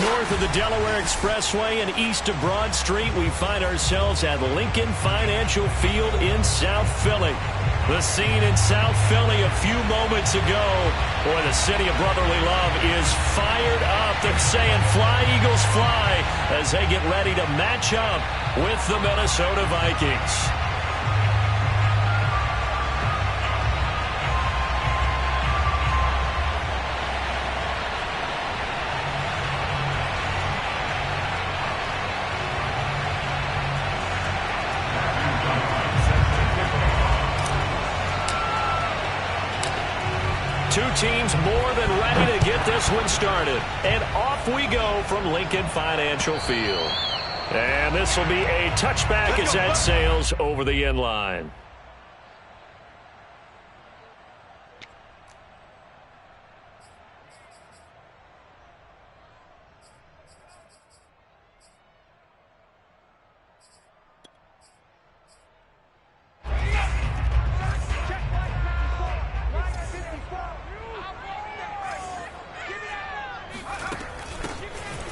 north of the Delaware Expressway and east of Broad Street, we find ourselves at Lincoln Financial Field in South Philly. The scene in South Philly a few moments ago. Boy, the city of brotherly love is fired up. They're saying, "Fly, Eagles, fly," as they get ready to match up with the Minnesota Vikings. Two teams more than ready to get this one started. And off we go from Lincoln Financial Field. And this will be a touchback as that sails over the end line.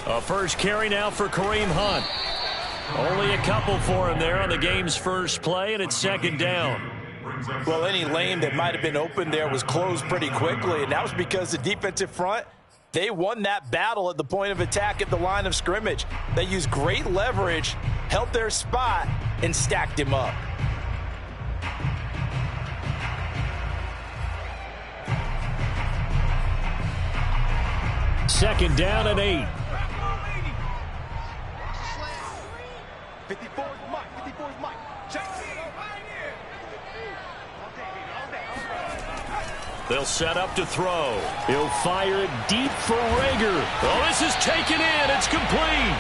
A first carry now for Kareem Hunt. Only a couple for him there on the game's first play, and it's second down. Well, any lane that might have been open there was closed pretty quickly, and that was because the defensive front, they won that battle at the point of attack at the line of scrimmage. They used great leverage, held their spot, and stacked him up. Second down and 8. 54 is Mike. 54 is Mike. Check. They'll set up to throw. He'll fire it deep for Rager. Oh, this is taken in. It's complete.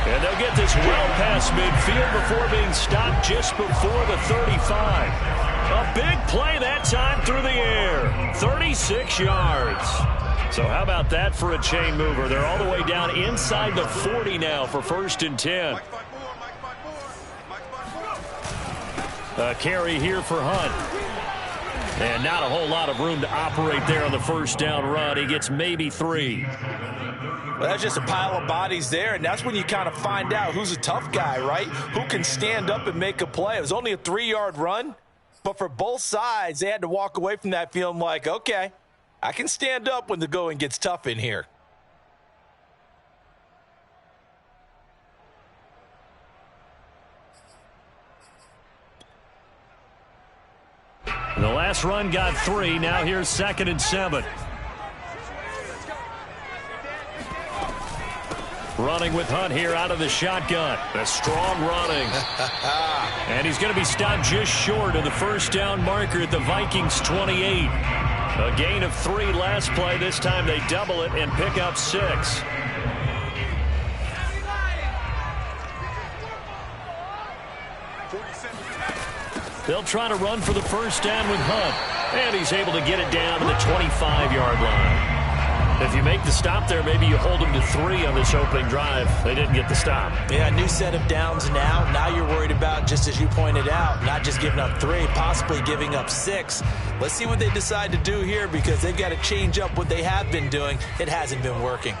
And they'll get this well past midfield before being stopped just before the 35. A big play that time through the air. 36 yards. So how about that for a chain mover? They're all the way down inside the 40 now for 1st and 10. A carry here for Hunt. And not a whole lot of room to operate there on the first down run. He gets maybe 3. Well, that's just a pile of bodies there, and that's when you kind of find out who's a tough guy, right? Who can stand up and make a play. It was only a 3-yard run, but for both sides, they had to walk away from that feeling like, okay, I can stand up when the going gets tough in here. The last run got 3. Now here's 2nd and 7. Running with Hunt here out of the shotgun. A strong running. And he's going to be stopped just short of the first down marker at the Vikings 28. A gain of 3 last play. This time they double it and pick up 6. They'll try to run for the first down with Hunt. And he's able to get it down to the 25-yard line. If you make the stop there, maybe you hold them to 3 on this opening drive. They didn't get the stop. Yeah, new set of downs now. Now you're worried about, just as you pointed out, not just giving up 3, possibly giving up 6. Let's see what they decide to do here because they've got to change up what they have been doing. It hasn't been working.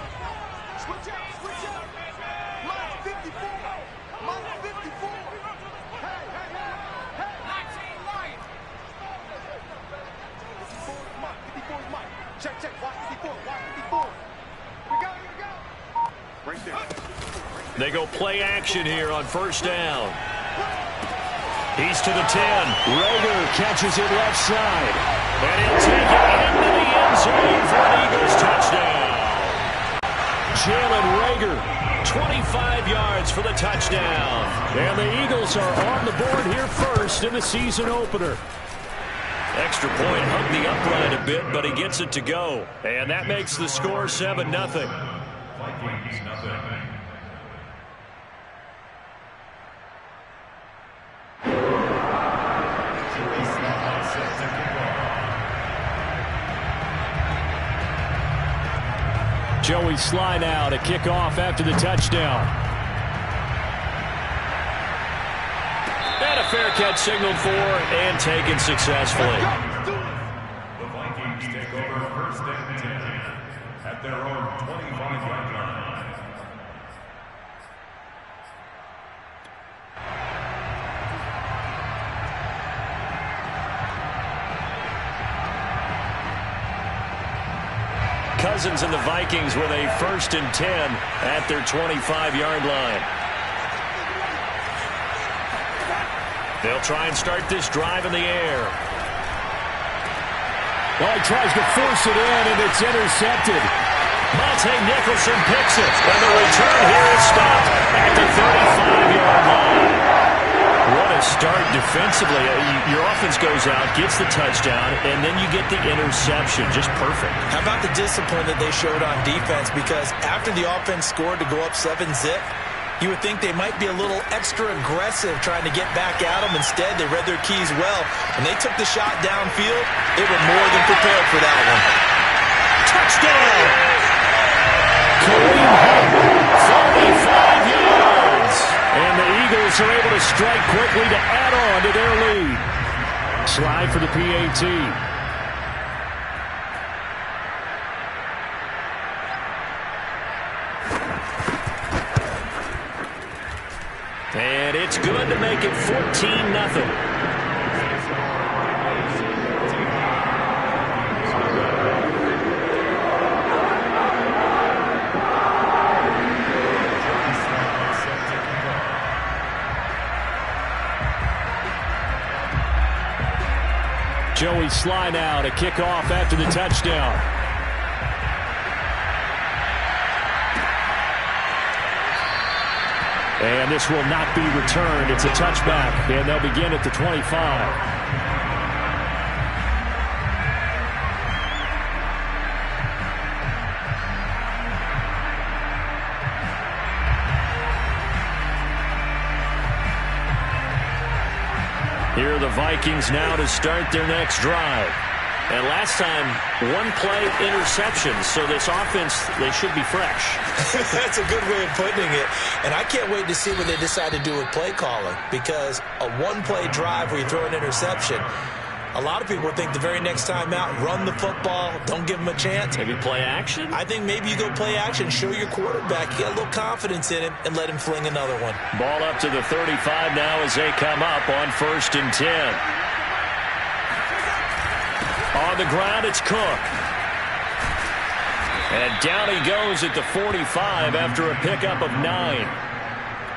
They go play action here on first down. He's to the 10. Rager catches it left side. And he'll take it into the end zone for an Eagles touchdown. Jalen Rager, 25 yards for the touchdown. And the Eagles are on the board here first in the season opener. Extra point hugged the upright a bit, but he gets it to go. And that makes the score 7-0. Vikings nothing. Joey Sly now to kick off after the touchdown. And a fair catch signaled for and taken successfully. The Vikings take over 1st and 10 at their own 25-yard line. Cousins and the Vikings with a 1st and 10 at their 25-yard line. They'll try and start this drive in the air. Well, he tries to force it in, and it's intercepted. Monte Nicholson picks it, and the return here is stopped at the 35-yard line. What a start defensively. Your offense goes out, gets the touchdown, and then you get the interception. Just perfect. How about the discipline that they showed on defense? Because after the offense scored to go up 7-zip, you would think they might be a little extra aggressive trying to get back at them. Instead, they read their keys well. When they took the shot downfield, they were more than prepared for that one. Touchdown! Kareem Hunt, 45 yards. And the Eagles are able to strike quickly to add on to their lead. Slide for the PAT. And it's good to make it 14-0. Joey Sly now to kick off after the touchdown. And this will not be returned. It's a touchback, and they'll begin at the 25. Here are the Vikings now to start their next drive. And last time, one-play interceptions, so this offense, they should be fresh. That's a good way of putting it. And I can't wait to see what they decide to do with play calling, because a one-play drive where you throw an interception, a lot of people think the very next time out, run the football, don't give them a chance. Maybe play action? I think maybe you go play action, show your quarterback, get a little confidence in him, and let him fling another one. Ball up to the 35 now as they come up on 1st and 10. On the ground, it's Cook. And down he goes at the 45 after a pickup of 9.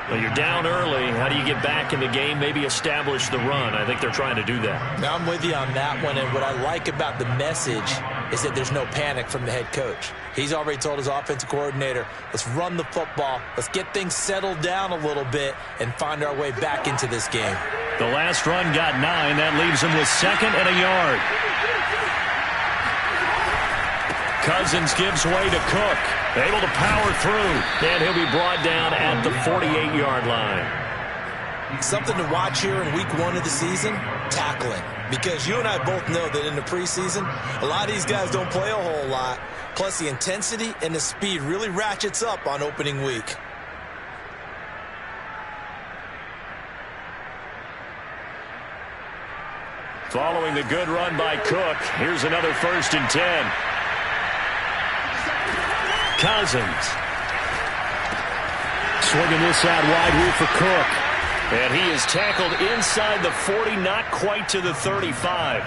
Well, you're down early. How do you get back in the game, maybe establish the run? I think they're trying to do that. Now, I'm with you on that one, and what I like about the message is that there's no panic from the head coach. He's already told his offensive coordinator, let's run the football, let's get things settled down a little bit, and find our way back into this game. The last run got 9. That leaves him with 2nd and a yard. Cousins gives way to Cook. Able to power through. And he'll be brought down at the 48-yard line. Something to watch here in week 1 of the season, tackling. Because you and I both know that in the preseason, a lot of these guys don't play a whole lot. Plus, the intensity and the speed really ratchets up on opening week. Following the good run by Cook, here's another 1st and 10. Cousins. Swinging this out wide here for Cook. And he is tackled inside the 40, not quite to the 35.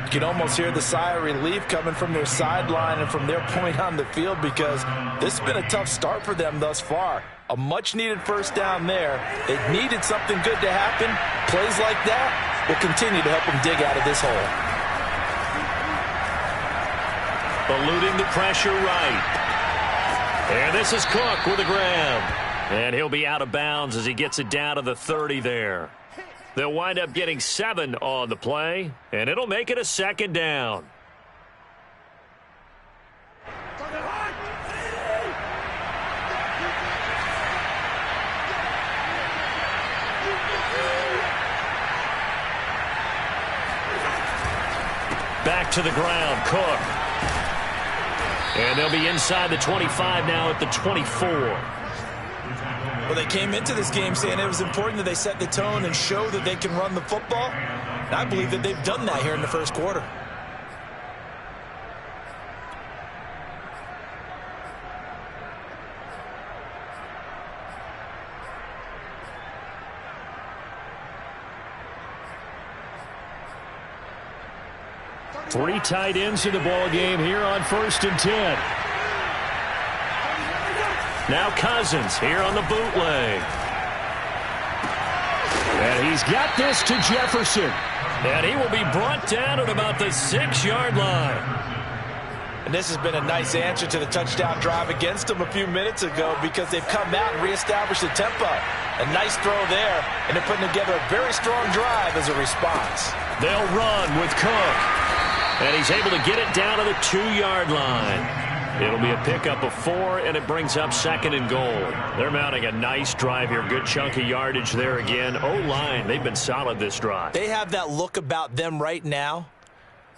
You can almost hear the sigh of relief coming from their sideline and from their point on the field, because this has been a tough start for them thus far. A much-needed 1st down there. They needed something good to happen. Plays like that will continue to help them dig out of this hole. Eluding the pressure right. And this is Cook with a grab. And he'll be out of bounds as he gets it down to the 30 there. They'll wind up getting 7 on the play, and it'll make it a 2nd down. Back to the ground, Cook. And they'll be inside the 25 now at the 24. Well, they came into this game saying it was important that they set the tone and show that they can run the football. And I believe that they've done that here in the 1st quarter. Three tight ends in the ball game here on 1st and 10. Now Cousins here on the bootleg. And he's got this to Jefferson. And he will be brought down at about the 6-yard line. And this has been a nice answer to the touchdown drive against them a few minutes ago because they've come out and reestablished the tempo. A nice throw there, and they're putting together a very strong drive as a response. They'll run with Cook. And he's able to get it down to the 2-yard line. It'll be a pickup of 4, and it brings up 2nd and goal. They're mounting a nice drive here. Good chunk of yardage there again. O-line, they've been solid this drive. They have that look about them right now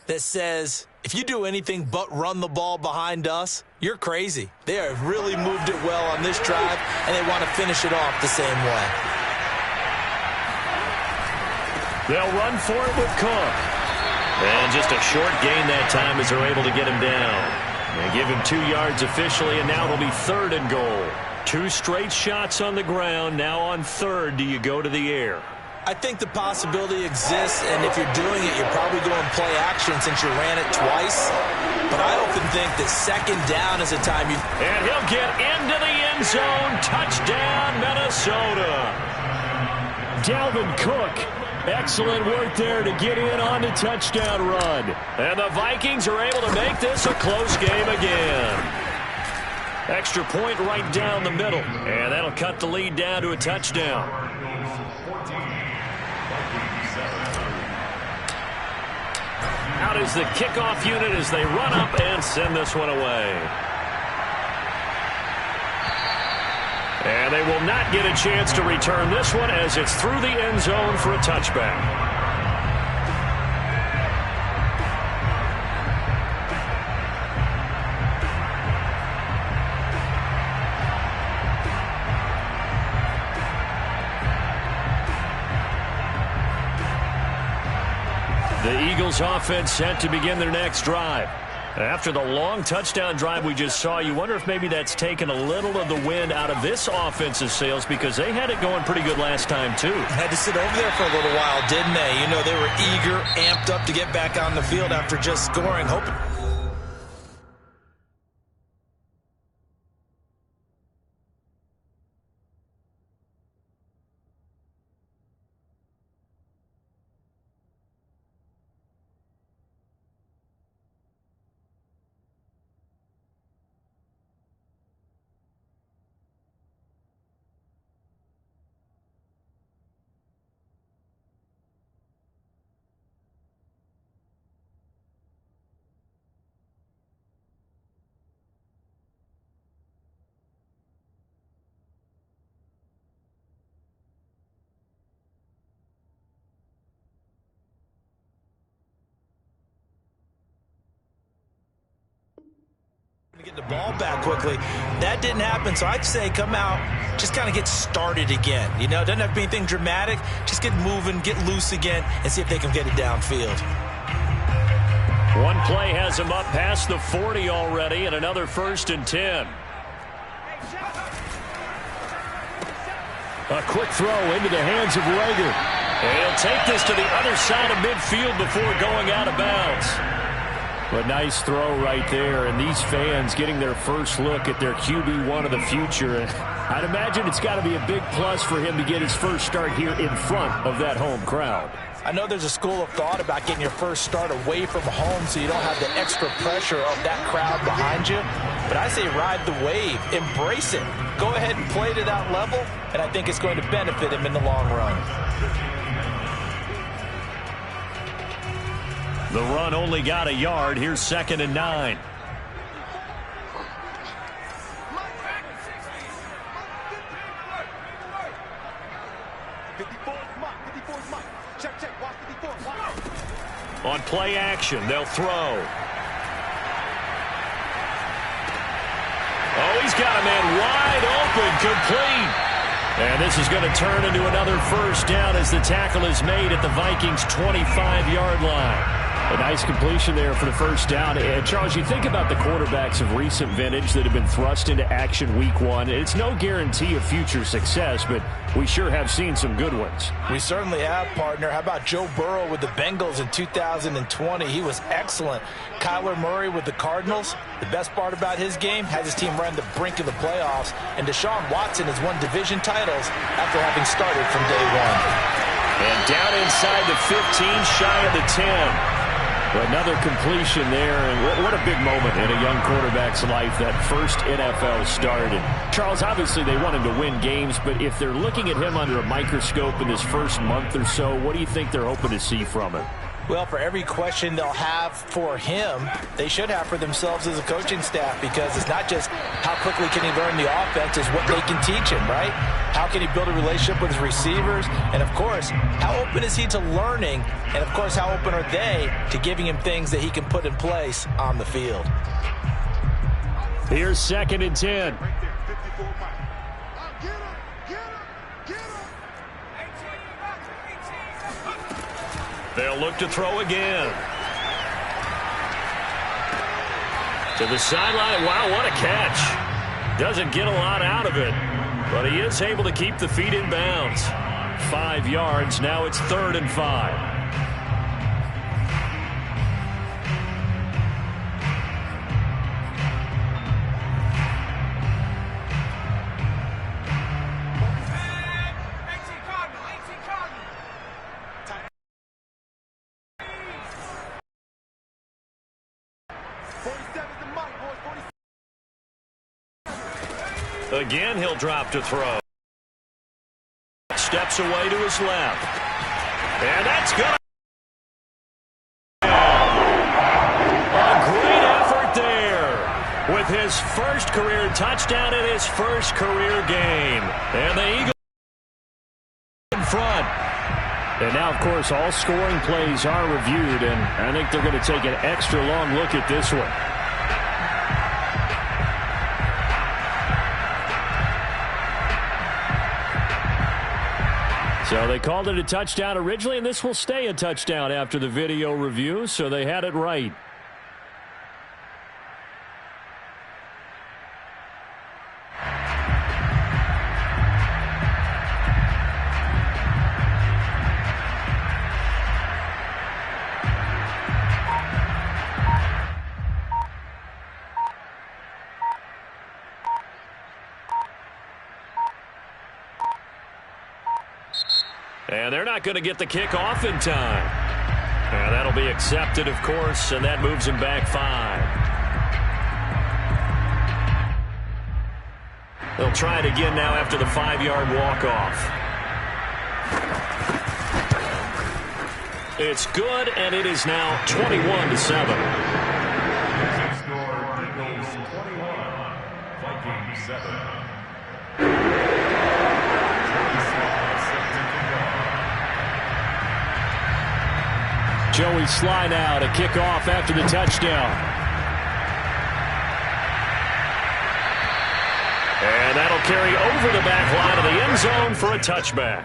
that says, if you do anything but run the ball behind us, you're crazy. They have really moved it well on this drive, and they want to finish it off the same way. They'll run for it with Cook. And just a short gain that time as they're able to get him down. They give him 2 yards officially, and now it'll be 3rd and goal. 2 straight shots on the ground. Now on 3rd, do you go to the air? I think the possibility exists, and if you're doing it, you're probably going play action since you ran it twice. But I often think that 2nd down is a time you... And he'll get into the end zone. Touchdown, Minnesota. Dalvin Cook. Excellent work there to get in on the touchdown run. And the Vikings are able to make this a close game again. Extra point right down the middle. And that'll cut the lead down to a touchdown. Out is the kickoff unit as they run up and send this one away. And they will not get a chance to return this one as it's through the end zone for a touchback. The Eagles offense set to begin their next drive. After the long touchdown drive we just saw, you wonder if maybe that's taken a little of the wind out of this offensive sails because they had it going pretty good last time too. Had to sit over there for a little while, didn't they? You know, they were eager, amped up to get back on the field after just scoring, hoping... Get the ball back quickly. That didn't happen, so I'd say come out, just kind of get started again. You know, it doesn't have to be anything dramatic. Just get moving, get loose again, and see if they can get it downfield. One play has him up past the 40 already, and another 1st and 10. A quick throw into the hands of Rager. And he'll take this to the other side of midfield before going out of bounds. A nice throw right there, and these fans getting their first look at their QB1 of the future. And I'd imagine it's got to be a big plus for him to get his first start here in front of that home crowd. I know there's a school of thought about getting your first start away from home so you don't have the extra pressure of that crowd behind you. But I say ride the wave, embrace it. Go ahead and play to that level, and I think it's going to benefit him in the long run. The run only got a yard. Here's 2nd and 9. On play action, they'll throw. Oh, he's got a man wide open, complete. And this is going to turn into another 1st down as the tackle is made at the Vikings' 25-yard line. A nice completion there for the first down. And Charles, you think about the quarterbacks of recent vintage that have been thrust into action week one. It's no guarantee of future success, but we sure have seen some good ones. We certainly have, partner. How about Joe Burrow with the Bengals in 2020? He was excellent. Kyler Murray with the Cardinals. The best part about his game, has his team right on the brink of the playoffs. And Deshaun Watson has won division titles after having started from day one. And down inside the 15, shy of the 10. Another completion there, and what a big moment in a young quarterback's life, that first NFL start. And Charles, obviously they want him to win games, but if they're looking at him under a microscope in his first month or so, what do you think they're hoping to see from him? Well, for every question they'll have for him, they should have for themselves as a coaching staff, because it's not just how quickly can he learn the offense, it's what they can teach him, right? How can he build a relationship with his receivers? And, of course, how open is he to learning? And, of course, how open are they to giving him things that he can put in place on the field? Here's 2nd and 10. They'll look to throw again. To the sideline. Wow, what a catch. Doesn't get a lot out of it, but he is able to keep the feet in bounds. 5 yards. Now it's 3rd and 5. Again, he'll drop to throw. Steps away to his left. And that's good. A great effort there with his first career touchdown in his first career game. And the Eagles in front. And now, of course, all scoring plays are reviewed, and I think they're going to take an extra long look at this one. So they called it a touchdown originally, and this will stay a touchdown after the video review, so they had it right. And they're not going to get the kick off in time. And that'll be accepted, of course, and that moves him back 5. They'll try it again now after the 5-yard walk-off. It's good, and it is now 21-7. Eagles 21, Vikings 7. Joey Sly now to kick off after the touchdown. And that'll carry over the back line of the end zone for a touchback.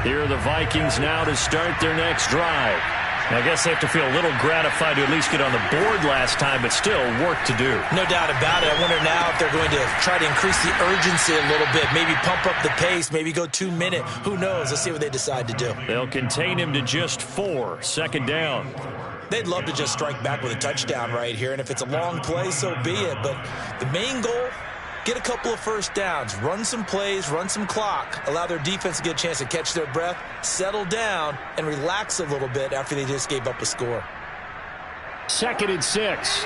Here are the Vikings now to start their next drive. I guess they have to feel a little gratified to at least get on the board last time, but still work to do. No doubt about it. I wonder now if they're going to try to increase the urgency a little bit, maybe pump up the pace, maybe go 2 minute. Who knows? Let's see what they decide to do. They'll contain him to just 4. 2nd down. They'd love to just strike back with a touchdown right here, and if it's a long play, so be it. But the main goal, get a couple of first downs, run some plays, run some clock, allow their defense to get a chance to catch their breath, settle down, and relax a little bit after they just gave up a score. 2nd and 6.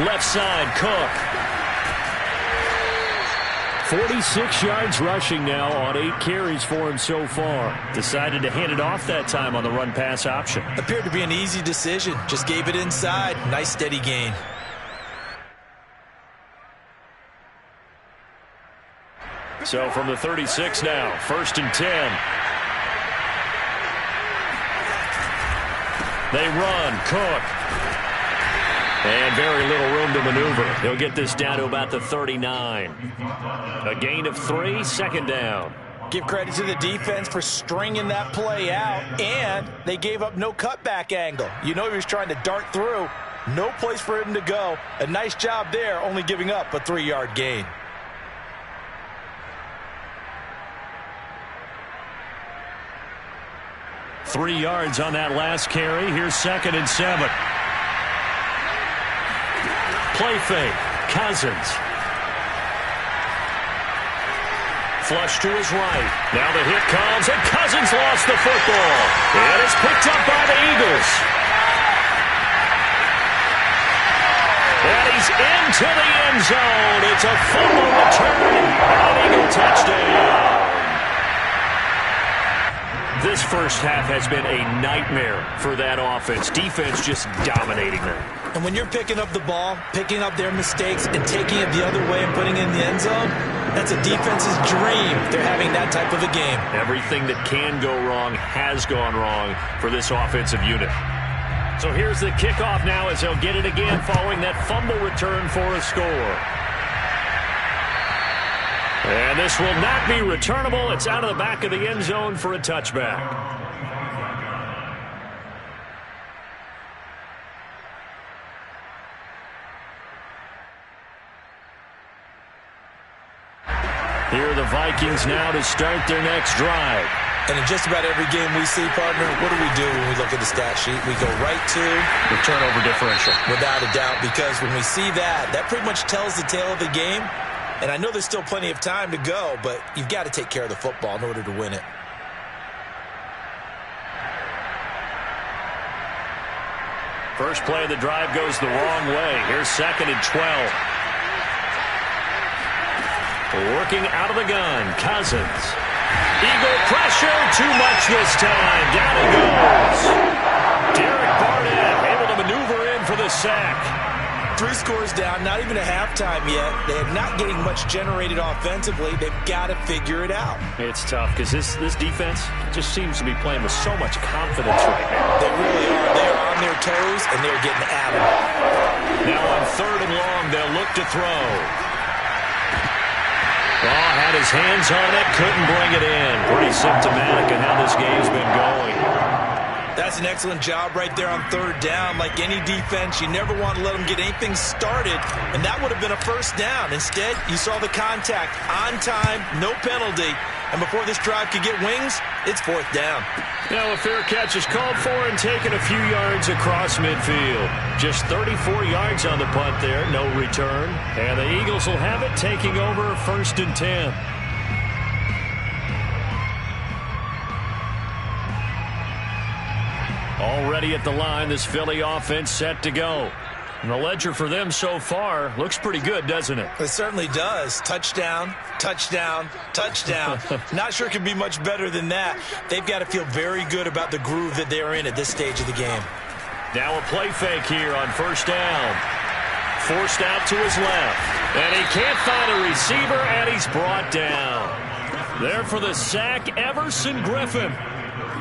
Left side, Cook. 46 yards rushing now on 8 carries for him so far. Decided to hand it off that time on the run-pass option. Appeared to be an easy decision. Just gave it inside. Nice steady gain. So from the 36 now, 1st and 10. They run. Cook. And very little room to maneuver. He'll get this down to about the 39. A gain of 3, 2nd down. Give credit to the defense for stringing that play out, and they gave up no cutback angle. You know he was trying to dart through. No place for him to go. A nice job there, only giving up a 3-yard gain. Three yards on that last carry. Here's 2nd and 7. Play fake. Cousins. Flush to his right. Now the hit comes, and Cousins lost the football. And it's picked up by the Eagles. And he's into the end zone. It's a fumble return and an Eagle touchdown. This first half has been a nightmare for that offense. Defense just dominating them. And when you're picking up the ball, picking up their mistakes, and taking it the other way and putting it in the end zone, that's a defense's dream. They're having that type of a game. Everything that can go wrong has gone wrong for this offensive unit. So here's the kickoff now as they'll get it again following that fumble return for a score. And this will not be returnable. It's out of the back of the end zone for a touchback. Here are the Vikings now to start their next drive. And in just about every game we see, partner, what do we do when we look at the stat sheet? We go right to the turnover differential. Without a doubt, because when we see that, that pretty much tells the tale of the game. And I know there's still plenty of time to go, but you've got to take care of the football in order to win it. First play of the drive goes the wrong way. Here's 2nd and 12. Working out of the gun, Cousins. Eagle pressure, too much this time. Down he goes. Derek Barnett able to maneuver in for the sack. 3 scores down, not even a halftime yet. They are not getting much generated offensively. They've got to figure it out. It's tough because this defense just seems to be playing with so much confidence right now. They really are. They are on their toes, and they're getting at them. Now on 3rd and long, they'll look to throw. Oh, had his hands on it, couldn't bring it in. Pretty symptomatic of how this game's been going. That's an excellent job right there on 3rd down. Like any defense, you never want to let them get anything started, and that would have been a 1st down. Instead, you saw the contact on time, no penalty, and before this drive could get wings, it's 4th down. Now a fair catch is called for and taken a few yards across midfield. Just 34 yards on the punt there, no return. And the Eagles will have it, taking over 1st and 10. Already at the line, this Philly offense set to go. And the ledger for them so far looks pretty good, doesn't it? It certainly does. Touchdown, touchdown, touchdown. Not sure it can be much better than that. They've got to feel very good about the groove that they're in at this stage of the game. Now a play fake here on 1st down. Forced out to his left. And he can't find a receiver, and he's brought down. There for the sack, Everson Griffin.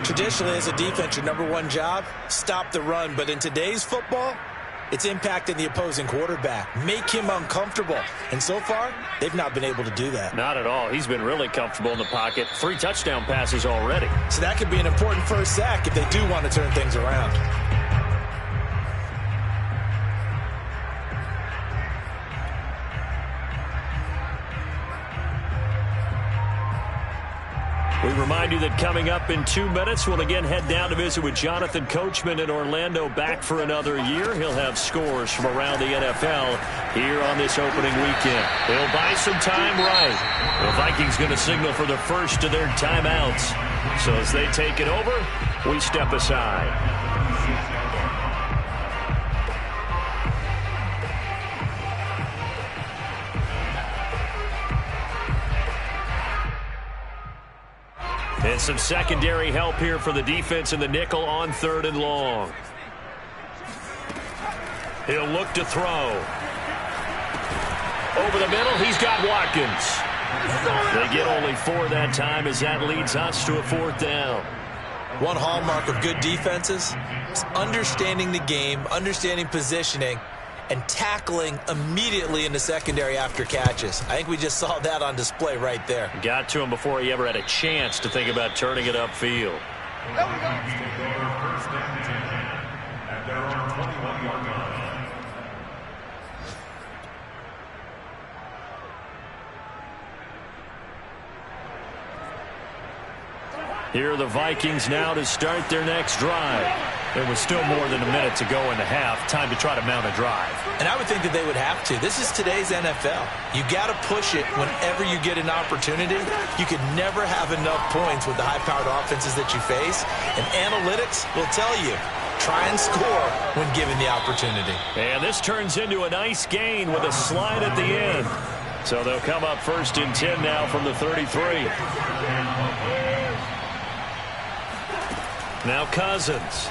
Traditionally, as a defense, your #1 job, stop the run. But in today's football, it's impacting the opposing quarterback. Make him uncomfortable. And so far, they've not been able to do that. Not at all. He's been really comfortable in the pocket. 3 touchdown passes already. So that could be an important first sack if they do want to turn things around. We remind you that coming up in 2 minutes, we'll again head down to visit with Jonathan Coachman in Orlando, back for another year. He'll have scores from around the NFL here on this opening weekend. He'll buy some time right. The Vikings going to signal for the first of their timeouts. So as they take it over, we step aside. And some secondary help here for the defense in the nickel on 3rd and long. He'll look to throw. Over the middle, he's got Watkins. They get only 4 that time as that leads us to a 4th down. One hallmark of good defenses is understanding the game, understanding positioning, and tackling immediately in the secondary after catches. I think we just saw that on display right there. Got to him before he ever had a chance to think about turning it upfield. Take over first and 10 at their own 21-yard line. Here are the Vikings now to start their next drive. There was still more than a minute to go in the half. Time to try to mount a drive. And I would think that they would have to. This is today's NFL. You got to push it whenever you get an opportunity. You could never have enough points with the high-powered offenses that you face. And analytics will tell you, try and score when given the opportunity. And this turns into a nice gain with a slide at the end. So they'll come up 1st and 10 now from the 33. Now Cousins.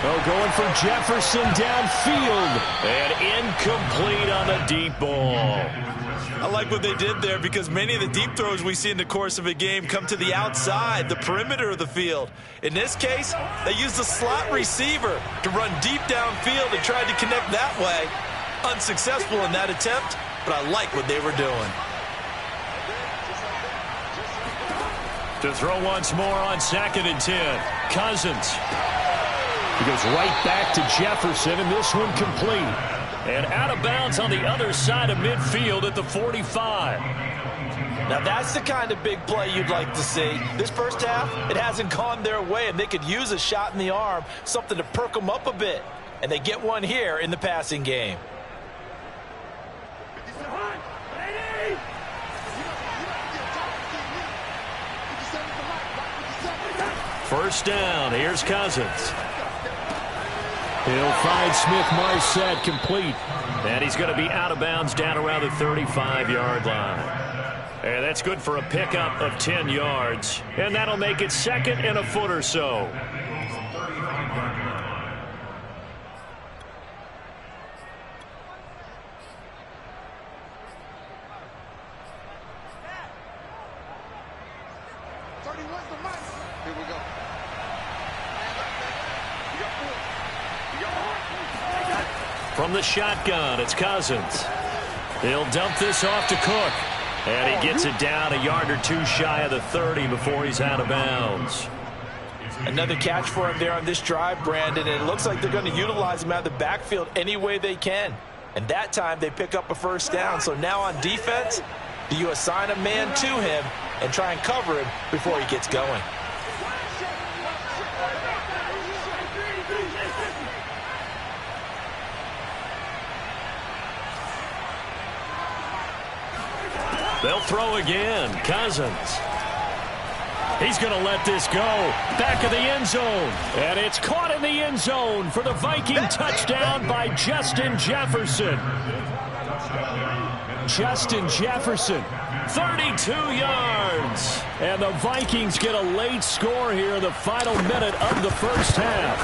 Oh, going for Jefferson downfield. And incomplete on the deep ball. I like what they did there because many of the deep throws we see in the course of a game come to the outside, the perimeter of the field. In this case, they used the slot receiver to run deep downfield and tried to connect that way. Unsuccessful in that attempt, but I like what they were doing. To throw once more on 2nd and 10. Cousins. He goes right back to Jefferson, and this one complete. And out of bounds on the other side of midfield at the 45. Now that's the kind of big play you'd like to see. This first half, it hasn't gone their way, and they could use a shot in the arm, something to perk them up a bit. And they get one here in the passing game. First down, here's Cousins. He'll find Smith-Marset complete. And he's going to be out of bounds down around the 35-yard line. And that's good for a pickup of 10 yards. And that'll make it 2nd and a foot or so. From the shotgun, it's Cousins. He'll dump this off to Cook. And he gets it down a yard or two shy of the 30 before he's out of bounds. Another catch for him there on this drive, Brandon, and it looks like they're going to utilize him out of the backfield any way they can. And that time they pick up a first down. So now on defense, do you assign a man to him and try and cover him before he gets going? They'll throw again. Cousins. He's going to let this go. Back of the end zone. And it's caught in the end zone for the Viking touchdown by Justin Jefferson. Justin Jefferson, 32 yards. And the Vikings get a late score here in the final minute of the first half.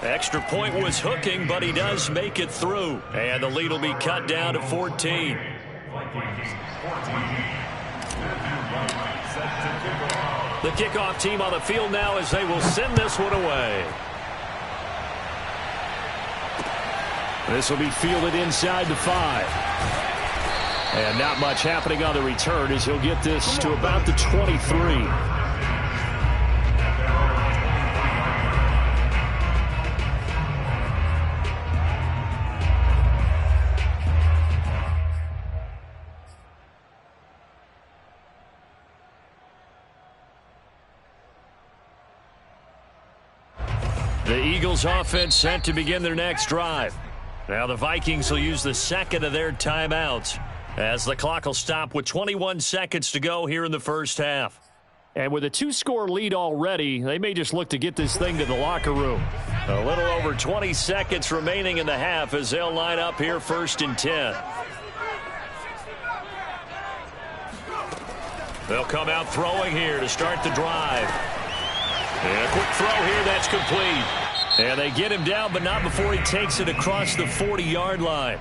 Extra point was hooking, but he does make it through. And the lead will be cut down to 14. The kickoff team on the field now as they will send this one away. This will be fielded inside the 5. And not much happening on the return as he'll get this to about the 23. The Eagles offense set to begin their next drive. Now the Vikings will use the second of their timeouts as the clock will stop with 21 seconds to go here in the first half. And with a 2-score lead already, they may just look to get this thing to the locker room. A little over 20 seconds remaining in the half as they'll line up here 1st and 10. They'll come out throwing here to start the drive. And a quick throw here, that's complete. And they get him down, but not before he takes it across the 40-yard line.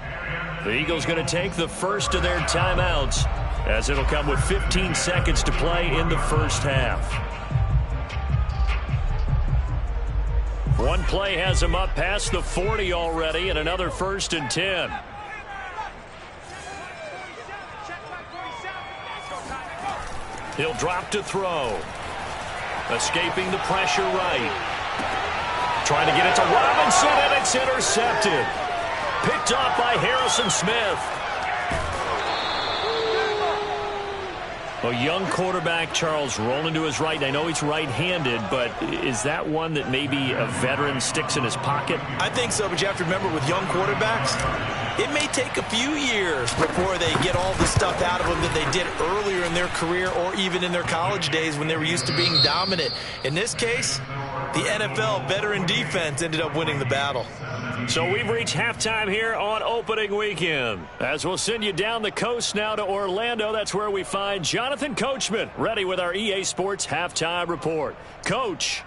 The Eagles going to take the first of their timeouts, as it'll come with 15 seconds to play in the first half. One play has him up past the 40 already, and another 1st and 10. He'll drop to throw. Escaping the pressure right. Trying to get it to Robinson, and it's intercepted. Picked off by Harrison Smith. A young quarterback, Charles, rolling to his right. I know he's right-handed, but is that one that maybe a veteran sticks in his pocket? I think so, but you have to remember with young quarterbacks, it may take a few years before they get all the stuff out of them that they did earlier in their career or even in their college days when they were used to being dominant. In this case, the NFL veteran defense ended up winning the battle. So we've reached halftime here on opening weekend. As we'll send you down the coast now to Orlando, that's where we find Jonathan Coachman, ready with our EA Sports halftime report. Coach.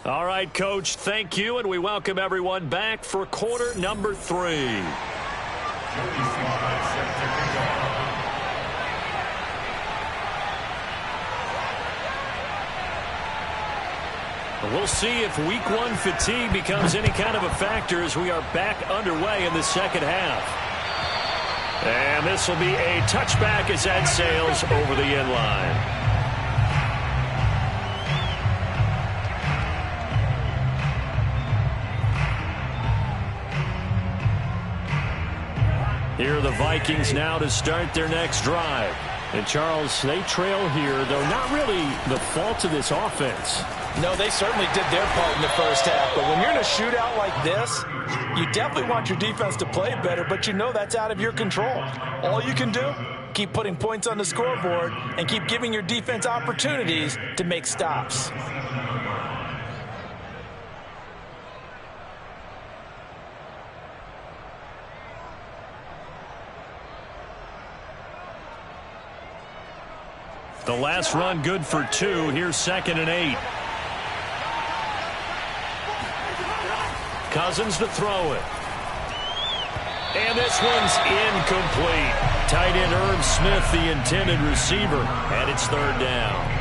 All right, Coach, thank you, and we welcome everyone back for quarter number 3. We'll see if week 1 fatigue becomes any kind of a factor as we are back underway in the second half. And this will be a touchback as that sails over the end line. Here are the Vikings now to start their next drive. And, Charles, they trail here, though not really the fault of this offense. No, they certainly did their part in the first half. But when you're in a shootout like this, you definitely want your defense to play better, but you know that's out of your control. All you can do, keep putting points on the scoreboard and keep giving your defense opportunities to make stops. The last run good for 2. Here's 2nd and 8. Cousins to throw it. And this one's incomplete. Tight end Irv Smith, the intended receiver, and it's 3rd down.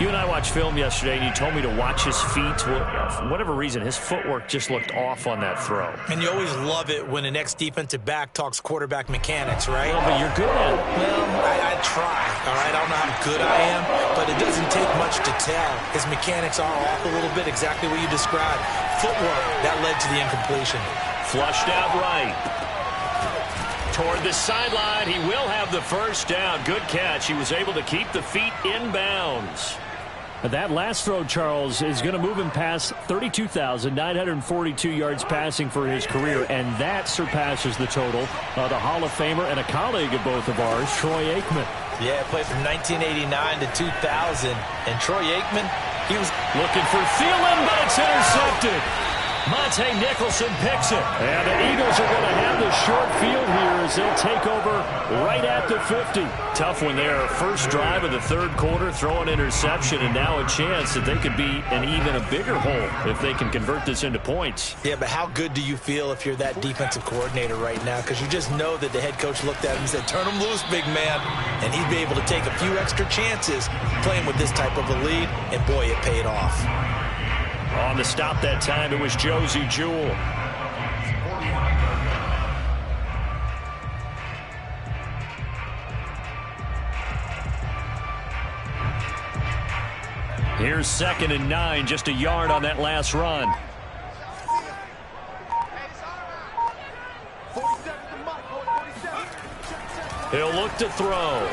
You and I watched film yesterday, and you told me to watch his feet. Well, for whatever reason, his footwork just looked off on that throw. And you always love it when an ex-defensive back talks quarterback mechanics, right? Well, but you're good at it. Well, I try, all right? I don't know how good I am, but it doesn't take much to tell. His mechanics are off a little bit, exactly what you described. Footwork, that led to the incompletion. Flushed out right. Toward the sideline, he will have the 1st down. Good catch. He was able to keep the feet in bounds. That last throw, Charles, is going to move him past 32,942 yards passing for his career, and that surpasses the total of the Hall of Famer and a colleague of both of ours, Troy Aikman. Yeah, played from 1989 to 2000, and Troy Aikman, he was looking for Thielen, but it's intercepted. Monte Nicholson picks it. And the Eagles are going to have the short field here as they'll take over right at the 50. Tough one there. First drive of the 3rd quarter, throw an interception, and now a chance that they could be in even a bigger hole if they can convert this into points. Yeah, but how good do you feel if you're that defensive coordinator right now? Because you just know that the head coach looked at him and said, turn him loose, big man. And he'd be able to take a few extra chances playing with this type of a lead, and boy, it paid off. On the stop that time, it was Josie Jewell. Here's 2nd and 9, just a yard on that last run. He'll look to throw.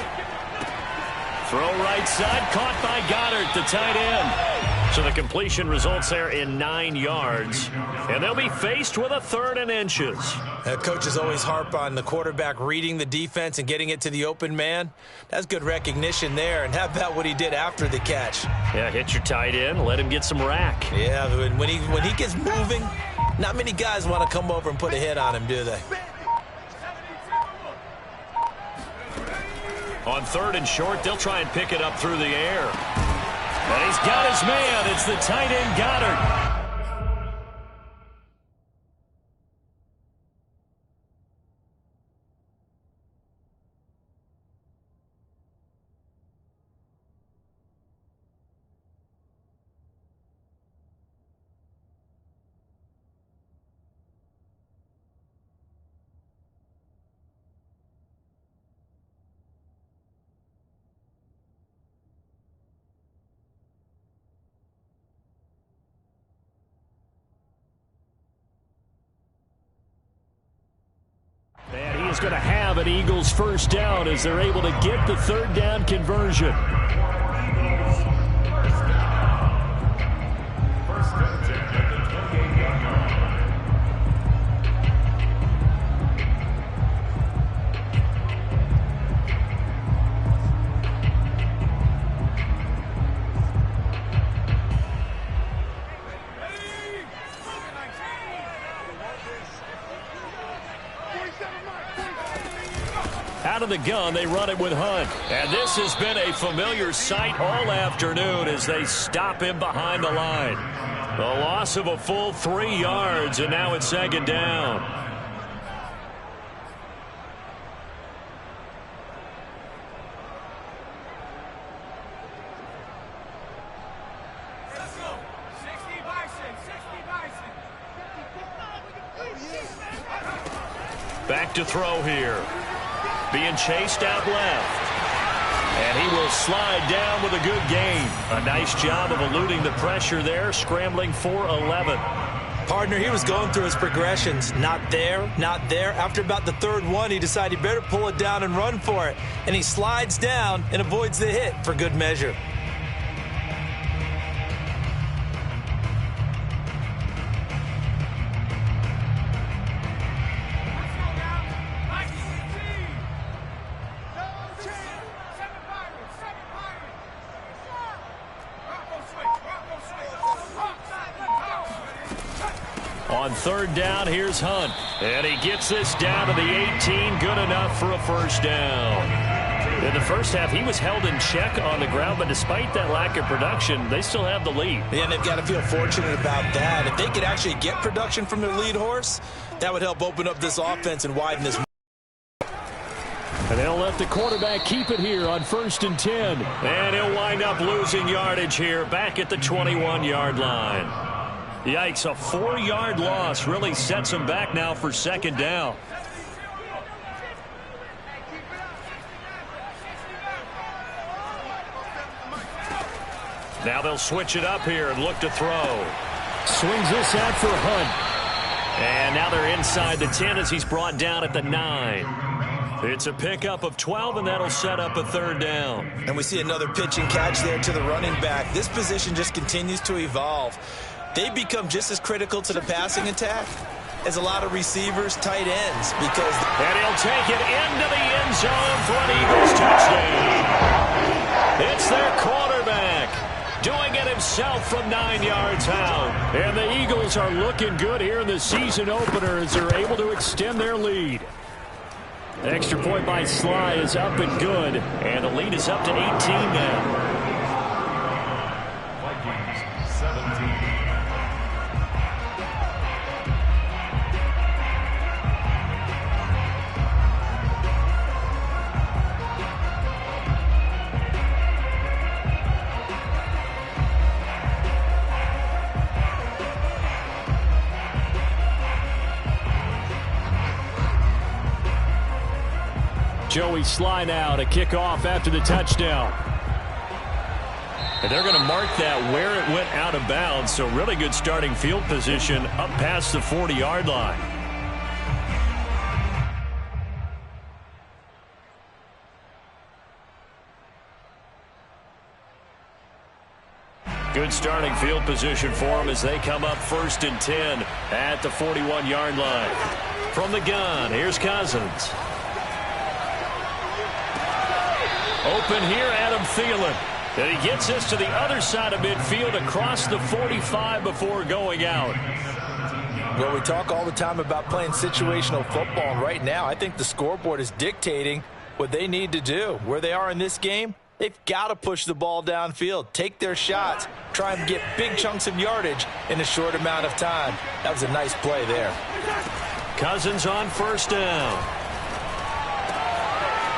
Throw right side, caught by Goddard, the tight end. So the completion results there in 9 yards. And they'll be faced with a 3rd and inches. Coaches always harp on the quarterback reading the defense and getting it to the open man. That's good recognition there. And how about what he did after the catch? Yeah, hit your tight end, let him get some rack. Yeah, when he gets moving, not many guys want to come over and put a hit on him, do they? On 3rd and short, they'll try and pick it up through the air. And he's got his man. It's the tight end, Goddard. And he is going to have an Eagles first down as they're able to get the 3rd down conversion. Out of the gun, they run it with Hunt. And this has been a familiar sight all afternoon as they stop him behind the line. The loss of a full 3 yards, and now it's 2nd down. Back to throw here. Being chased out left. And he will slide down with a good gain. A nice job of eluding the pressure there, scrambling for 11. Partner, he was going through his progressions. Not there, not there. After about the 3rd one, he decided he better pull it down and run for it. And he slides down and avoids the hit for good measure. On 3rd down, here's Hunt. And he gets this down to the 18. Good enough for a first down. In the first half, he was held in check on the ground, but despite that lack of production, they still have the lead. Yeah, and they've got to feel fortunate about that. If they could actually get production from their lead horse, that would help open up this offense and widen this. And they'll let the quarterback keep it here on 1st and 10. And he'll wind up losing yardage here back at the 21-yard line. Yikes, a 4-yard loss really sets him back now for 2nd down. Now they'll switch it up here and look to throw. Swings this out for Hunt. And now they're inside the 10 as he's brought down at the 9. It's a pickup of 12, and that'll set up a 3rd down. And we see another pitch and catch there to the running back. This position just continues to evolve. They become just as critical to the passing attack as a lot of receivers, tight ends, because... And he'll take it into the end zone for an Eagles touchdown. It's their quarterback doing it himself from 9 yards out. And the Eagles are looking good here in the season opener as they're able to extend their lead. The extra point by Sly is up and good, and the lead is up to 18 now. Vikings 17. Joey Sly now to kick off after the touchdown. And they're going to mark that where it went out of bounds, so really good starting field position up past the 40-yard line. Good starting field position for them as they come up 1st and 10 at the 41-yard line. From the gun, here's Cousins. Open here, Adam Thielen. And he gets this to the other side of midfield across the 45 before going out. Well, we talk all the time about playing situational football. Right now, I think the scoreboard is dictating what they need to do. Where they are in this game, they've got to push the ball downfield, take their shots, try and get big chunks of yardage in a short amount of time. That was a nice play there. Cousins on first down.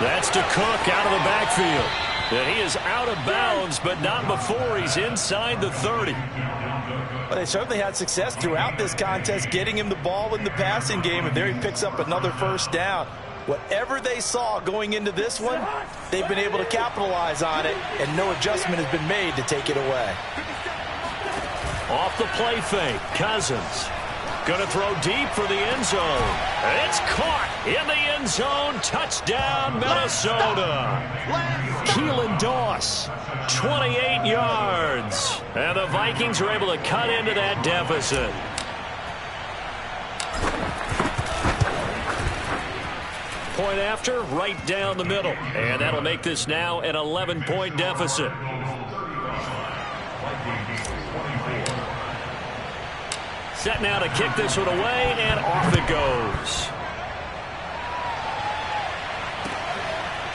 That's to Cook out of the backfield. And he is out of bounds, but not before he's inside the 30. Well, they certainly had success throughout this contest getting him the ball in the passing game, and there he picks up another first down. Whatever they saw going into this one, they've been able to capitalize on it, and no adjustment has been made to take it away. Off the play fake, Cousins. Going to throw deep for the end zone. It's caught in the end zone. Touchdown, Minnesota. Keelan Doss, 28 yards. And the Vikings are able to cut into that deficit. Point after, right down the middle. And that'll make this now an 11-point deficit. Set now to kick this one away, and off it goes.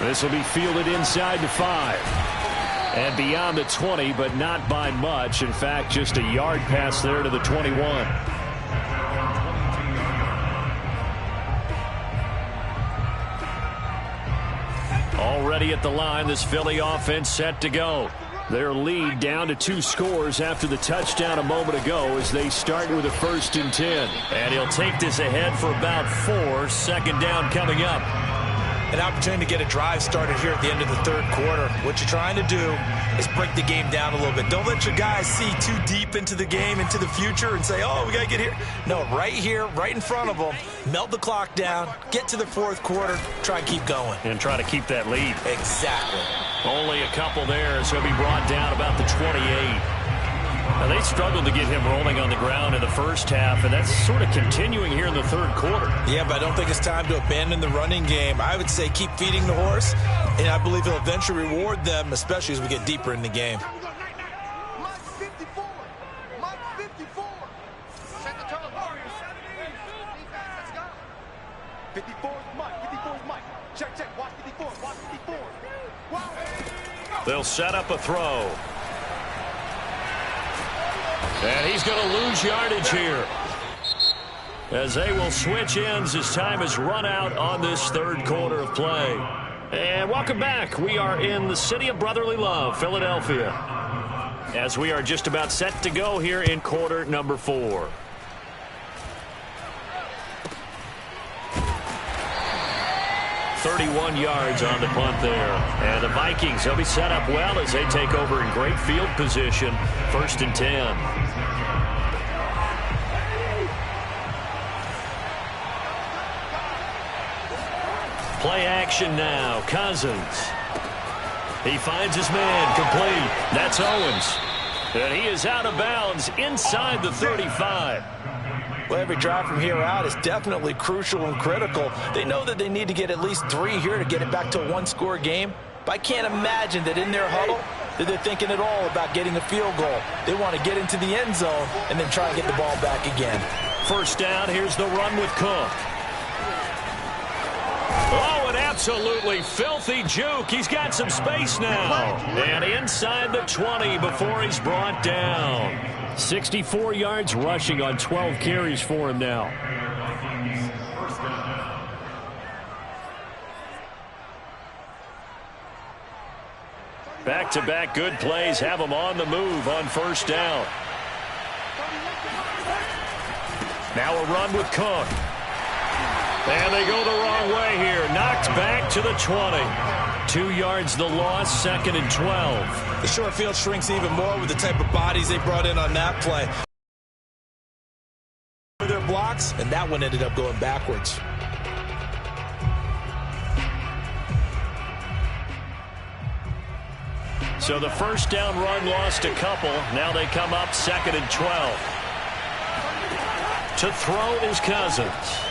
This will be fielded inside the 5. And beyond the 20, but not by much. In fact, just a yard pass there to the 21. Already at the line, this Philly offense set to go. Their lead down to 2 scores after the touchdown a moment ago as they start with a 1st and 10. And he'll take this ahead for about 4. Second down coming up. An opportunity to get a drive started here at the end of the 3rd quarter. What you're trying to do is break the game down a little bit. Don't let your guys see too deep into the game, into the future, and say, oh, we got to get here. No, right here, right in front of them, melt the clock down, get to the 4th quarter, try and keep going. And try to keep that lead. Exactly. Only a couple there, so he'll be brought down about the 28. Now, they struggled to get him rolling on the ground in the first half, and that's sort of continuing here in the 3rd quarter. Yeah, but I don't think it's time to abandon the running game. I would say keep feeding the horse, and I believe he'll eventually reward them, especially as we get deeper in the game. Mike 54. Mike 54. Set the tone. Let's go. 54 is Mike. 54 is Mike. Check, check. Watch 54. Watch 54. Wow. They'll set up a throw. And he's going to lose yardage here, as they will switch ends as time is run out on this 3rd quarter of play. And welcome back. We are in the city of brotherly love, Philadelphia, as we are just about set to go here in quarter number 4. "31 yards on the punt there. And the Vikings, they'll be set up well as they take over in great field position. 1st and 10. Play action now. Cousins. He finds his man. Complete. That's Owens. And he is out of bounds inside the 35. Well, every drive from here out is definitely crucial and critical. They know that they need to get at least 3 here to get it back to a 1-score game. But I can't imagine that in their huddle that they're thinking at all about getting a field goal. They want to get into the end zone and then try and get the ball back again. 1st down. Here's the run with Cook. Oh, an absolutely filthy juke. He's got some space now. And inside the 20 before he's brought down. 64 yards rushing on 12 carries for him now. Back-to-back good plays have him on the move on 1st down. Now a run with Cook. And they go the wrong way here. Knocked back to the 20. 2 yards the loss, 2nd and 12. The short field shrinks even more with the type of bodies they brought in on that play. Their blocks, and that one ended up going backwards. So the 1st down run lost a couple. Now they come up 2nd and 12. To throw is Cousins.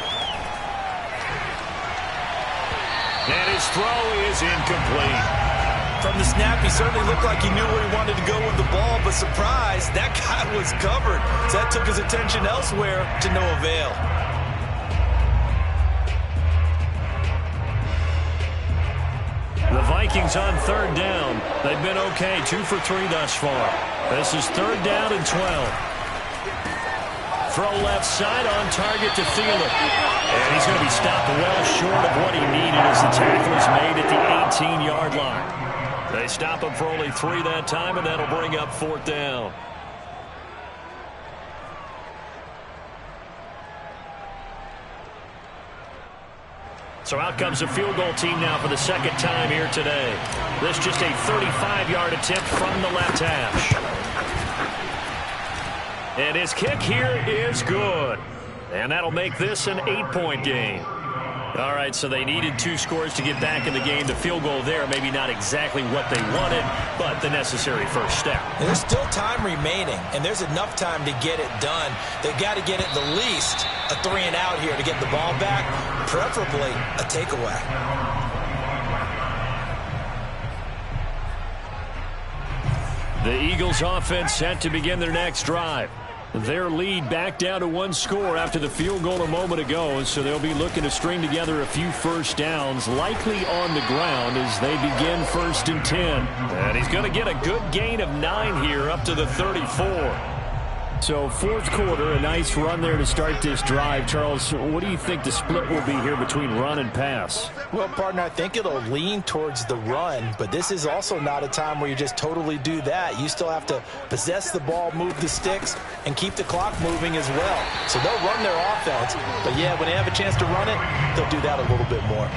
And his throw is incomplete. From the snap, he certainly looked like he knew where he wanted to go with the ball, but surprise, that guy was covered. So that took his attention elsewhere to no avail. Vikings on third down. They've been okay, 2 for 3 thus far. This is third down and 12. Throw left side on target to Thielen. And he's going to be stopped well short of what he needed as the tackle is made at the 18-yard line. They stop him for only 3 that time, and that'll bring up fourth down. So out comes a field goal team now for the second time here today. This just a 35-yard attempt from the left hash. And his kick here is good. And that'll make this an 8-point game. All right, so they needed 2 scores to get back in the game. The field goal there, maybe not exactly what they wanted, but the necessary first step. And there's still time remaining, and there's enough time to get it done. They've got to get at the least a 3-and-out here to get the ball back, preferably a takeaway. The Eagles offense set to begin their next drive. Their lead back down to 1 score after the field goal a moment ago, so they'll be looking to string together a few first downs, likely on the ground as they begin 1st and 10. And he's going to get a good gain of 9 here up to the 34. So fourth quarter, a nice run there to start this drive. Charles, what do you think the split will be here between run and pass? Well, partner, I think it'll lean towards the run, but this is also not a time where you just totally do that. You still have to possess the ball, move the sticks, and keep the clock moving as well. So they'll run their offense, but yeah, when they have a chance to run it, they'll do that a little bit more.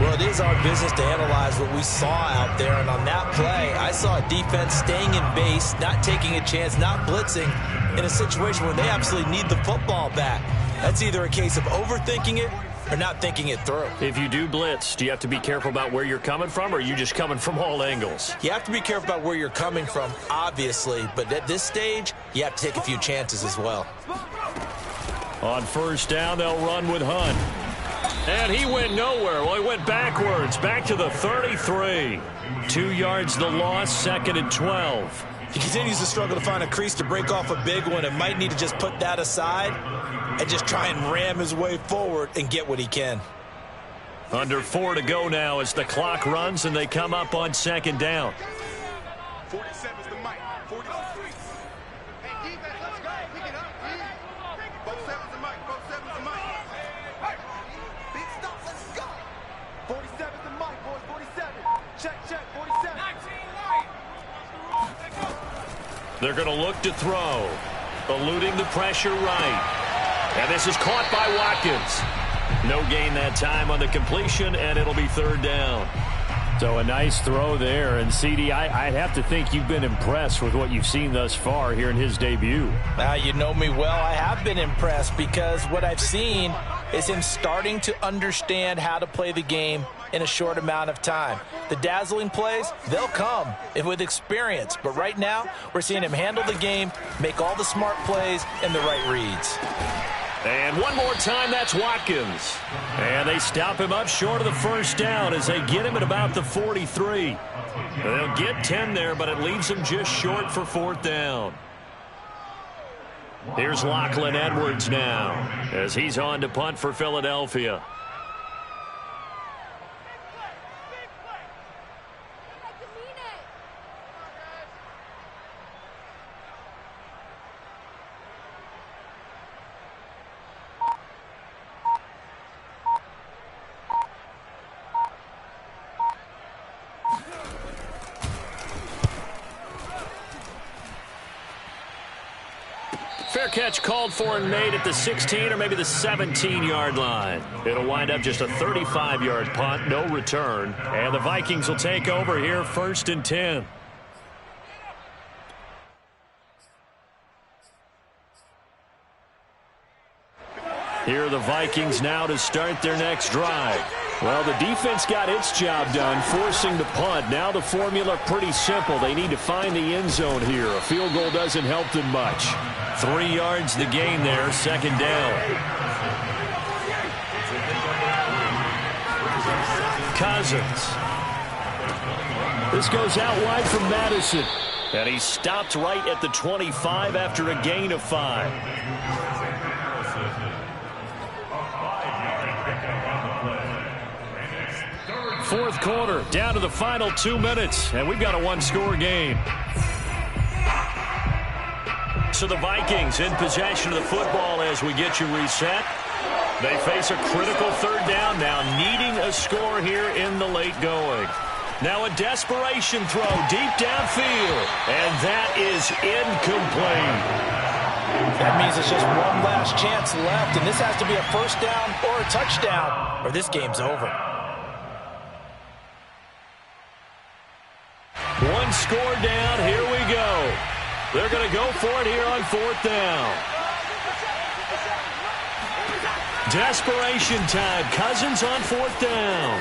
Well, it is our business to analyze what we saw out there, and on that play, I saw a defense staying in base, not taking a chance, not blitzing, in a situation where they absolutely need the football back. That's either a case of overthinking it or not thinking it through. If you do blitz, do you have to be careful about where you're coming from, or are you just coming from all angles? You have to be careful about where you're coming from, obviously, but at this stage, you have to take a few chances as well. On first down, they'll run with Hunt. And he went nowhere. Well, he went backwards, back to the 33. 2 yards the loss, 2nd and 12. He continues to struggle to find a crease to break off a big one and might need to just put that aside and just try and ram his way forward and get what he can. Under 4 to go now as the clock runs and they come up on 2nd down. 47's the mic. 43. Hey, defense, let's go. Pick it up, please. Both 7's the mic. Both 7's the mic. Big stop, let's go. 47's the mic, boys. 47. Check, 47. 19 right. They're going to look to throw. Eluding the pressure right. And this is caught by Watkins. No gain that time on the completion, and it'll be 3rd down. So a nice throw there. And, CD, I'd have to think you've been impressed with what you've seen thus far here in his debut. You know me well. I have been impressed because what I've seen is him starting to understand how to play the game in a short amount of time. The dazzling plays, they'll come with experience. But right now, we're seeing him handle the game, make all the smart plays, and the right reads. And one more time, that's Watkins. And they stop him up short of the first down as they get him at about the 43. They'll get 10 there, but it leaves them just short for 4th down. Here's Lachlan Edwards now as he's on to punt for Philadelphia. Fair catch called for and made at the 16 or maybe the 17-yard line. It'll wind up just a 35-yard punt, no return. And the Vikings will take over here 1st and 10. Here are the Vikings now to start their next drive. Well, the defense got its job done, forcing the punt. Now the formula pretty simple. They need to find the end zone here. A field goal doesn't help them much. 3 yards the gain there, 2nd down. Cousins. This goes out wide from Madison. And he stopped right at the 25 after a gain of 5. fourth quarter, down to the final 2 minutes, and we've got a one-score game. So the Vikings in possession of the football as we get you reset. They face a critical third down now, needing a score here in the late going. Now a desperation throw deep downfield, and that is incomplete. That means it's just one last chance left, and this has to be a first down or a touchdown, or this game's over. One score down, here we go. They're going to go for it here on fourth down. Desperation time. Cousins on fourth down.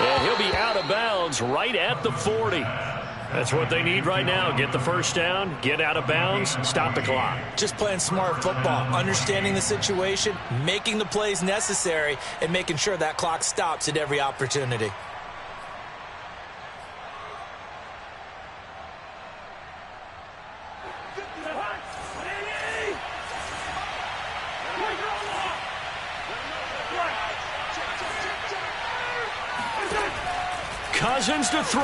And he'll be out of bounds right at the 40. That's what they need right now. Get the first down, get out of bounds, stop the clock. Just playing smart football, understanding the situation, making the plays necessary, and making sure that clock stops at every opportunity. Cousins to throw.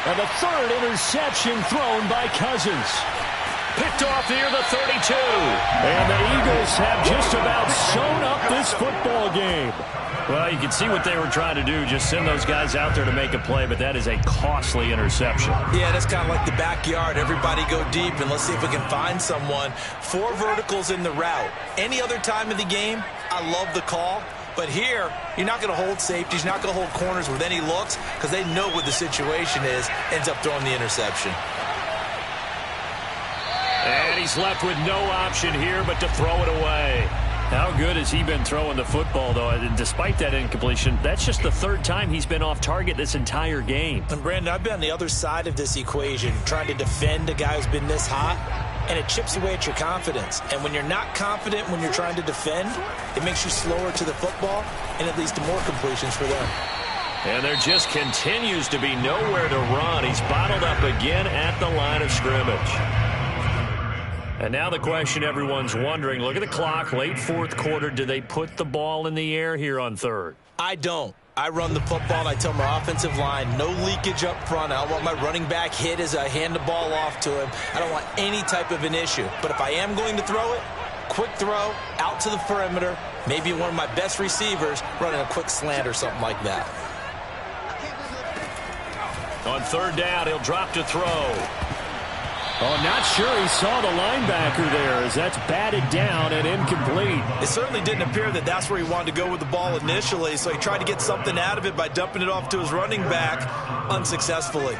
And the third interception thrown by Cousins. Picked off near the 32. And the Eagles have just about sewn up this football game. Well, you can see what they were trying to do, just send those guys out there to make a play, but that is a costly interception. Yeah, that's kind of like the backyard. Everybody go deep, and let's see if we can find someone. 4 verticals in the route. Any other time of the game, I love the call. But here, you're not going to hold safeties, you're not going to hold corners with any looks because they know what the situation is, ends up throwing the interception. And he's left with no option here but to throw it away. How good has he been throwing the football, though? And despite that incompletion, that's just the third time he's been off target this entire game. And, Brandon, I've been on the other side of this equation, trying to defend a guy who's been this hot, and it chips away at your confidence. And when you're not confident when you're trying to defend, it makes you slower to the football, and it leads to more completions for them. And there just continues to be nowhere to run. He's bottled up again at the line of scrimmage. And now the question everyone's wondering, look at the clock, late fourth quarter, do they put the ball in the air here on third? I don't. I run the football, and I tell my offensive line, no leakage up front. I don't want my running back hit as I hand the ball off to him. I don't want any type of an issue. But if I am going to throw it, quick throw, out to the perimeter, maybe one of my best receivers running a quick slant or something like that. On third down, he'll drop to throw. Oh, not sure he saw the linebacker there as that's batted down and incomplete. It certainly didn't appear that that's where he wanted to go with the ball initially, so he tried to get something out of it by dumping it off to his running back unsuccessfully.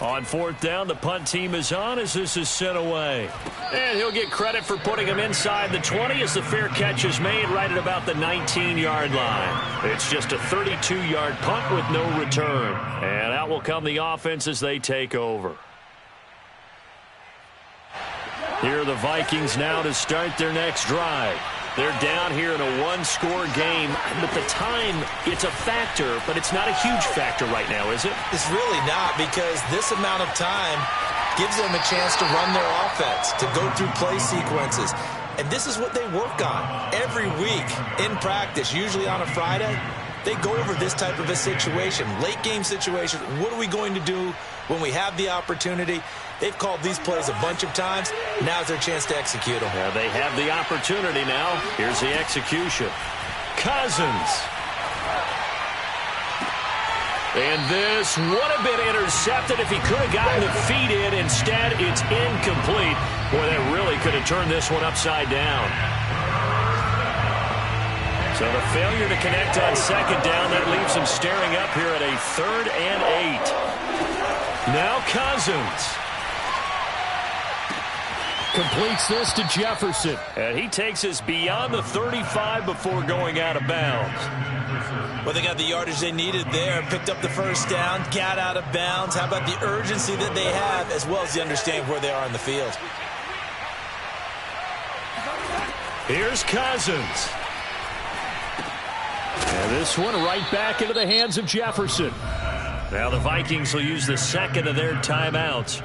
On fourth down, the punt team is on as this is sent away. And he'll get credit for putting him inside the 20 as the fair catch is made right at about the 19-yard line. It's just a 32-yard punt with no return. And out will come the offense as they take over. Here are the Vikings now to start their next drive. They're down here in a one-score game, but the time, it's a factor, but it's not a huge factor right now, is it? It's really not, because this amount of time gives them a chance to run their offense, to go through play sequences. And this is what they work on every week in practice, usually on a Friday. They go over this type of a situation, late game situation. What are we going to do when we have the opportunity? They've called these plays a bunch of times. Now's their chance to execute them. Yeah, they have the opportunity now. Here's the execution. Cousins. And this would have been intercepted if he could have gotten the feet in. Instead, it's incomplete. Boy, that really could have turned this one upside down. So the failure to connect on second down, that leaves him staring up here at a 3rd and 8. Now Cousins. Completes this to Jefferson. And he takes us beyond the 35 before going out of bounds. Well, they got the yardage they needed there. Picked up the first down, got out of bounds. How about the urgency that they have, as well as the understanding where they are in the field? Here's Cousins. And this one right back into the hands of Jefferson. Now the Vikings will use the second of their timeouts,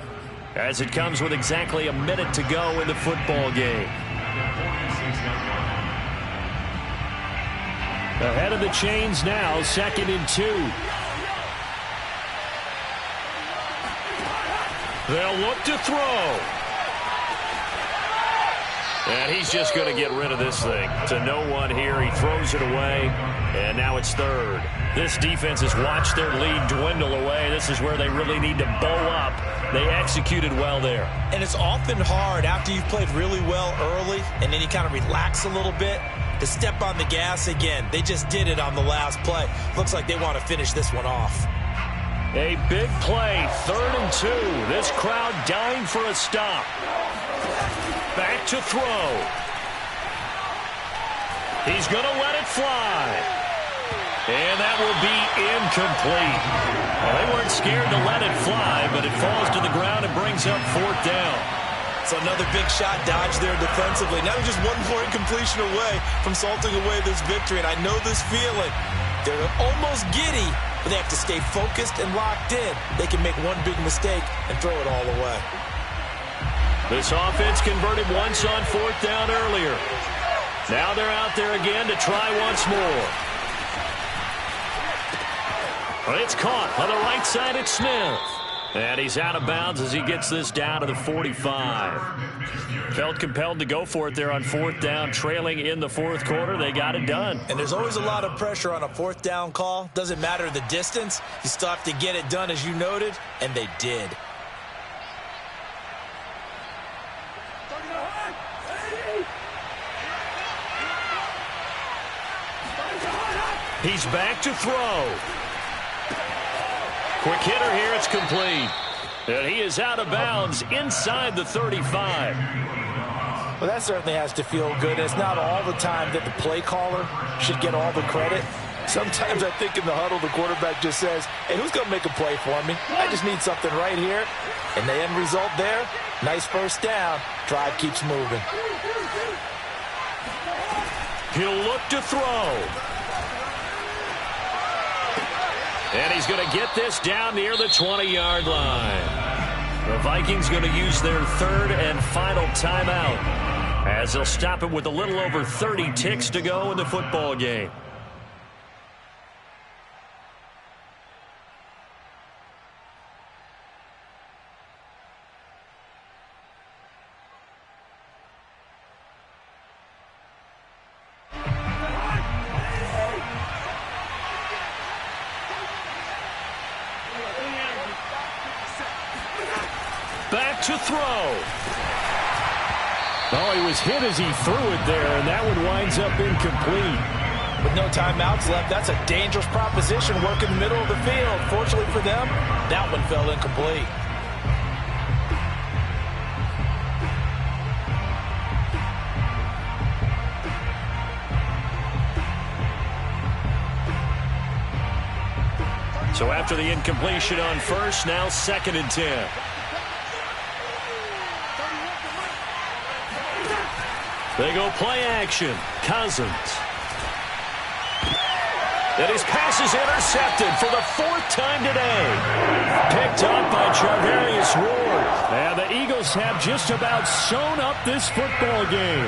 as it comes with exactly a minute to go in the football game. Ahead of the chains now, 2nd and 2. They'll look to throw. And he's just going to get rid of this thing. To no one here. He throws it away. And now it's 3rd. This defense has watched their lead dwindle away. This is where they really need to bow up. They executed well there. And it's often hard after you've played really well early and then you kind of relax a little bit to step on the gas again. They just did it on the last play. Looks like they want to finish this one off. A big play, 3rd and 2. This crowd dying for a stop. Back to throw. He's going to let it fly. And that will be incomplete. Well, they weren't scared to let it fly, but it falls to the ground and brings up 4th down. So another big shot dodged there defensively. Now they're just one more incompletion away from salting away this victory. And I know this feeling. They're almost giddy, but they have to stay focused and locked in. They can make one big mistake and throw it all away. This offense converted once on 4th down earlier. Now they're out there again to try once more. Well, it's caught on the right side. It's Smith. And he's out of bounds as he gets this down to the 45. Felt compelled to go for it there on 4th down, trailing in the 4th quarter. They got it done. And there's always a lot of pressure on a 4th down call. Doesn't matter the distance. You still have to get it done, as you noted, and they did. He's back to throw. Quick hitter here, it's complete. And he is out of bounds inside the 35. Well, that certainly has to feel good. It's not all the time that the play caller should get all the credit. Sometimes I think in the huddle, the quarterback just says, hey, who's going to make a play for me? I just need something right here. And the end result there, nice 1st down. Drive keeps moving. He'll look to throw. And he's going to get this down near the 20-yard line. The Vikings going to use their 3rd and final timeout as they'll stop it with a little over 30 ticks to go in the football game. Back to throw. Oh, he was hit as he threw it there, and that one winds up incomplete. With no timeouts left, that's a dangerous proposition working the middle of the field. Fortunately for them, that one fell incomplete. So after the incompletion on 1st, now 2nd and 10. They go play action. Cousins. And his pass is intercepted for the 4th time today. Picked up by Charvarius Ward. And the Eagles have just about sewn up this football game.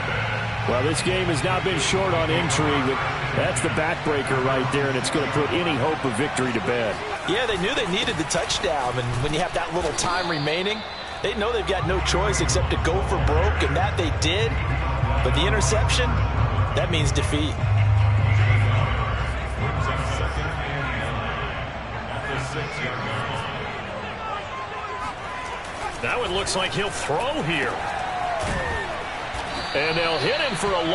Well, this game has not been short on intrigue, but that's the backbreaker right there, and it's going to put any hope of victory to bed. Yeah, they knew they needed the touchdown, and when you have that little time remaining, they know they've got no choice except to go for broke, and that they did. But the interception, that means defeat. That one looks like he'll throw here. And they'll hit him for a